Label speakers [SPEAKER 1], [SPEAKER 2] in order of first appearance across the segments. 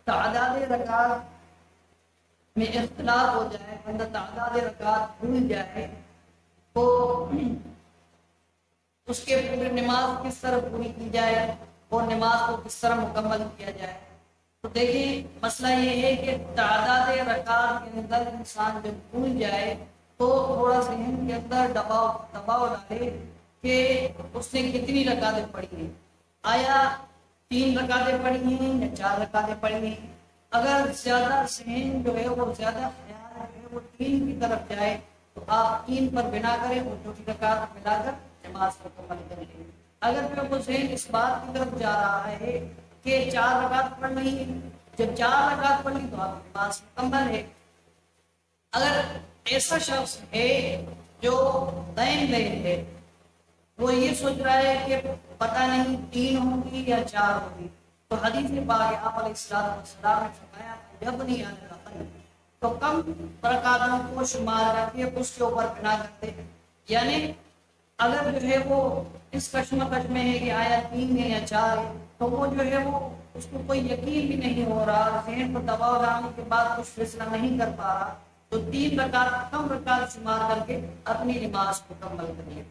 [SPEAKER 1] تعداد رکعت میں اختلاف ہو جائے، بندہ تعداد رکعت بھول جائے تو اس کے پورے نماز کس طرح پوری کی جائے اور نماز کو کس طرح مکمل کیا جائے؟ تو دیکھیں مسئلہ یہ ہے کہ تعداد رکعت کے اندر انسان جب بھول جائے تو تھوڑا ذہن کے اندر دباؤ ڈالے کہ اس نے کتنی رکعتیں پڑھی ہیں، آیا 3 رکعتیں پڑھی ہیں یا 4 رکعتیں پڑھی ہیں۔ اگر زیادہ ذہن جو ہے وہ زیادہ خیال جو ہے وہ 3 کی طرف جائے تو آپ 3 پر بنا کریں اور چوتھی رکعت ملا کر نماز مکمل کر لیں۔ اگر پھر وہ ذہن اس بات کی طرف جا رہا ہے کہ 4 رکعت پڑھنی ہے، جب 4 رکعت پڑھ لی تو آپ کی نماز مکمل ہے۔ اگر ایسا شخص ہے جو دین دین ہے، وہ یہ سوچ رہا ہے کہ پتہ نہیں 3 ہوگی یا 4 ہوگی، تو حدیث پاک آپ علیہ السلام نے فرمایا جب نہیں آنے لگا تو کم رکعتوں کو شمار کر کے اس کے اوپر بنا کرتے، یعنی اگر جو ہے وہ اس کشمکش میں ہے کہ آیا 3 ہے یا 4 ہے تو وہ جو ہے وہ اس کو کوئی یقین بھی نہیں ہو رہا، ذہن کو دباؤ ڈالنے کے بعد کچھ فیصلہ نہیں کر پا رہا، تو 3 رکعت کم رکعت شمار کر کے اپنی نماز مکمل کریے۔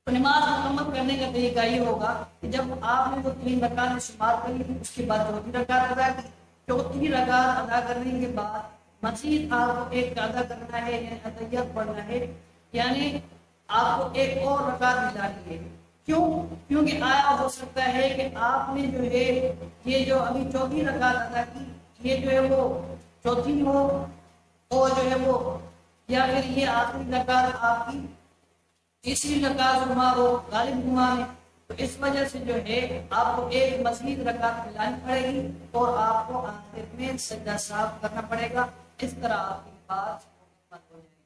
[SPEAKER 1] تو نماز مکمل کرنے کا طریقہ یہ ہوگا کہ جب آپ نے وہ 3 رکعت شمار کر لی اس کے بعد چوتھی رکعت ادا کی، چوتھی رکعت ادا کرنے کے بعد مزید آپ کو ایک ادا کرنا ہے یعنی اتحیات پڑھنا ہے، یعنی آپ کو ایک اور رکعت ملانی ہے۔ کیوں؟ کیونکہ آیا ہو سکتا ہے کہ آپ نے جو ہے یہ جو ابھی چوتھی رکعت ادا کی یہ جو ہے وہ چوتھی ہو اور جو ہے وہ یا پھر یہ آخری رکعت آپ کی تیسری رکعت شمار ہو غالب گمان ہے، تو اس وجہ سے جو ہے آپ کو ایک مزید رکعت ملانی پڑے گی اور آپ کو آخر میں سجدہ صاف کرنا پڑے گا، اس طرح آپ کی بات مکمل ہو جائے گی۔